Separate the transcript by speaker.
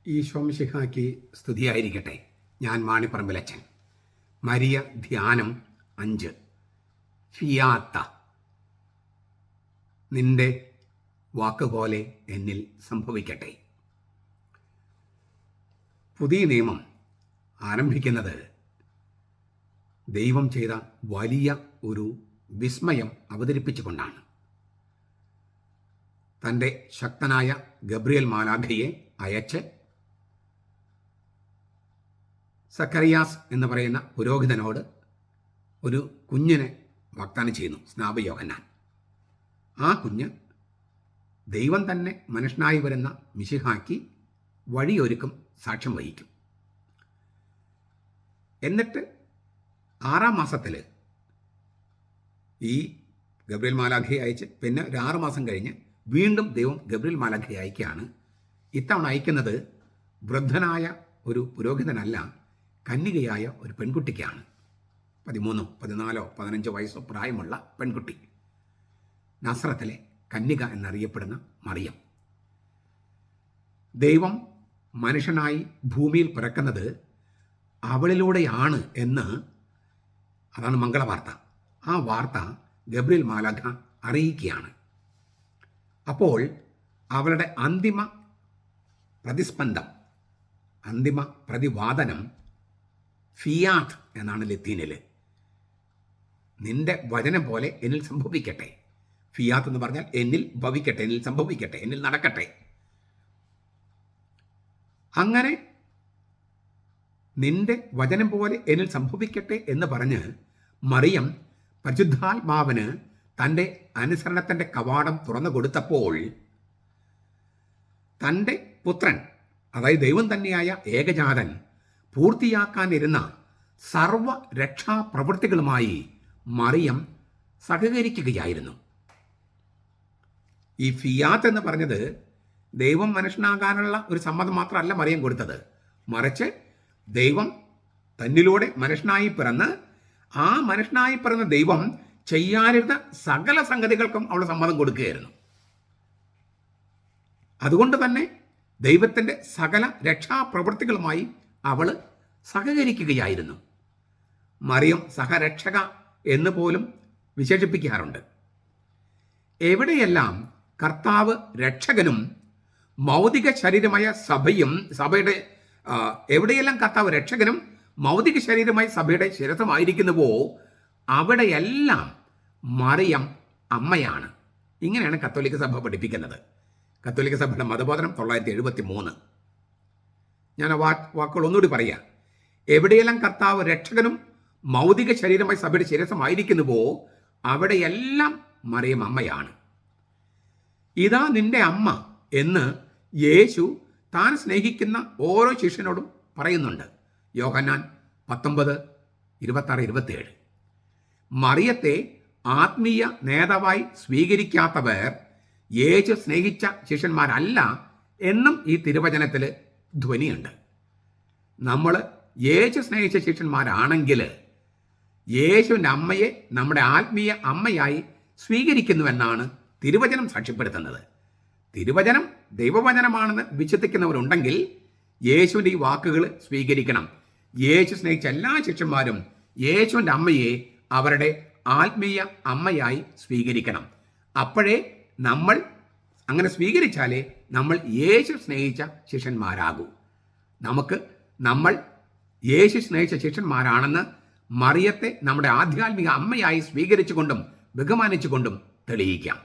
Speaker 1: ഈശോ മിശിഹായ്ക്ക് സ്തുതിയായിരിക്കട്ടെ. ഞാൻ മാണിപ്പറമ്പിലച്ചൻ. മരിയ ധ്യാനം 5. ഫിയാത്ത. നിന്റെ വാക്കുപോലെ എന്നിൽ സംഭവിക്കട്ടെ. പുതിയ നിയമം ആരംഭിക്കുന്നത് ദൈവം ചെയ്ത വലിയ ഒരു വിസ്മയം അവതരിപ്പിച്ചുകൊണ്ടാണ്. തൻ്റെ ശക്തനായ ഗബ്രിയേൽ മാലാഖയെ അയച്ച് സക്കറിയാസ് എന്ന് പറയുന്ന പുരോഹിതനോട് ഒരു കുഞ്ഞിനെ വാഗ്ദാനം ചെയ്യുന്നു, സ്നാപക യോഹന്നാൻ. ആ കുഞ്ഞ് ദൈവം തന്നെ മനുഷ്യനായി വരുന്ന മിശിഹായ്ക്ക് വഴിയൊരുക്കും, സാക്ഷ്യം വഹിക്കും. എന്നിട്ട് 6-ാം മാസത്തിൽ ഈ ഗബ്രിയേൽ മാലാഖയെ അയച്ച് പിന്നെ ഒരു 6 മാസം കഴിഞ്ഞ് വീണ്ടും ദൈവം ഗബ്രിയേൽ മാലാഖയെ അയക്കുകയാണ്. ഇത്തവണ അയക്കുന്നത് വൃദ്ധനായ ഒരു പുരോഹിതനല്ല, കന്യകയായ ഒരു പെൺകുട്ടിക്കാണ്. 13, 14, 15 വയസ്സോ പ്രായമുള്ള പെൺകുട്ടി, നസ്രത്തിലെ കന്യക എന്നറിയപ്പെടുന്ന മറിയം. ദൈവം മനുഷ്യനായി ഭൂമിയിൽ പിറക്കുന്നത് അവളിലൂടെയാണ് എന്ന്, അതാണ് മംഗളവാർത്ത. ആ വാർത്ത ഗബ്രിയേൽ മാലാഖ അറിയിക്കുകയാണ്. അപ്പോൾ അവളുടെ അന്തിമ പ്രതിസ്പന്ദം, അന്തിമ പ്രതിവാദനം ഫിയാത്ത് എന്നാണ് ലത്തീനിൽ. നിന്റെ വചനം പോലെ എന്നിൽ സംഭവിക്കട്ടെ. ഫിയാത്ത് എന്ന് പറഞ്ഞാൽ എന്നിൽ ഭവിക്കട്ടെ, എന്നിൽ സംഭവിക്കട്ടെ, എന്നിൽ നടക്കട്ടെ. അങ്ങനെ നിന്റെ വചനം പോലെ എന്നിൽ സംഭവിക്കട്ടെ എന്ന് പറഞ്ഞ് മറിയം പരിശുദ്ധാത്മാവിന് തൻ്റെ അനുസരണത്തിൻ്റെ കവാടം തുറന്നു കൊടുത്തപ്പോൾ തൻ്റെ പുത്രൻ, അതായത് ദൈവം തന്നെയായ ഏകജാതൻ, പൂർത്തിയാക്കാനിരുന്ന സർവ രക്ഷാപ്രവൃത്തികളുമായി മറിയം സഹകരിക്കുകയായിരുന്നു. ഈ ഫിയാത്ത് എന്ന് പറഞ്ഞത് ദൈവം മനുഷ്യനാകാനുള്ള ഒരു സമ്മതം മാത്രമല്ല മറിയം കൊടുത്തത്, മറിച്ച് ദൈവം തന്നിലൂടെ മനുഷ്യനായി പിറന്ന് ആ മനുഷ്യനായി പിറന്ന ദൈവം ചെയ്യാനിരുന്ന സകല സംഗതികൾക്കും അവൾ സമ്മതം കൊടുക്കുകയായിരുന്നു. അതുകൊണ്ട് തന്നെ ദൈവത്തിൻ്റെ സകല രക്ഷാപ്രവൃത്തികളുമായി അവൾ സഹകരിക്കുകയായിരുന്നു. മറിയം സഹരക്ഷക എന്ന് പോലും വിശേഷിപ്പിക്കാറുണ്ട്. എവിടെയെല്ലാം കർത്താവ് രക്ഷകനും മൗതിക ശരീരമായ സഭയുടെ എവിടെയെല്ലാം കർത്താവ് രക്ഷകനും മൗതിക ശരീരമായ സഭയുടെ ശിരസമായിരിക്കുന്നുവോ അവിടെയെല്ലാം മറിയം അമ്മയാണ്. ഇങ്ങനെയാണ് കത്തോലിക്ക സഭ പഠിപ്പിക്കുന്നത്. കത്തോലിക്ക സഭയുടെ മതബോധനം 973. ഞാൻ ആ വാക്കുകൾ ഒന്നുകൂടി പറയാം. എവിടെയെല്ലാം കർത്താവ് രക്ഷകനും മൗതിക ശരീരമായി സഭയുടെ ശിരസമായിരിക്കുന്നുവോ അവിടെയെല്ലാം മറിയം അമ്മയാണ്. ഇതാ നിന്റെ അമ്മ എന്ന് യേശു താൻ സ്നേഹിക്കുന്ന ഓരോ ശിഷ്യനോടും പറയുന്നുണ്ട്. യോഹന്നാൻ 19, 26, 27. മറിയത്തെ ആത്മീയ നേതാവായി സ്വീകരിക്കാത്തവർ യേശു സ്നേഹിച്ച ശിഷ്യന്മാരല്ല എന്നും ഈ തിരുവചനത്തിൽ ധ്വനിയുണ്ട്. നമ്മൾ യേശു സ്നേഹിച്ച ശിഷ്യന്മാരാണെങ്കിൽ യേശുവിൻ്റെ അമ്മയെ നമ്മുടെ ആത്മീയ അമ്മയായി സ്വീകരിക്കുന്നുവെന്നാണ് തിരുവചനം സാക്ഷ്യപ്പെടുത്തുന്നത്. തിരുവചനം ദൈവവചനമാണെന്ന് വിശ്വസിക്കുന്നവരുണ്ടെങ്കിൽ യേശുവിൻ്റെ ഈ വാക്കുകൾ സ്വീകരിക്കണം. യേശു സ്നേഹിച്ച എല്ലാ ശിഷ്യന്മാരും യേശുവിൻ്റെ അമ്മയെ അവരുടെ ആത്മീയ അമ്മയായി സ്വീകരിക്കണം. അപ്പോഴേ നമ്മൾ അങ്ങനെ സ്വീകരിച്ചാലേ നമ്മൾ യേശു സ്നേഹിച്ച ശിഷ്യന്മാരാകൂ. നമ്മൾ യേശു സ്നേഹിച്ച ശിഷ്യന്മാരാണെന്ന് മറിയത്തെ നമ്മുടെ ആധ്യാത്മിക അമ്മയായി സ്വീകരിച്ചുകൊണ്ടും ബഹുമാനിച്ചുകൊണ്ടും തെളിയിക്കാം.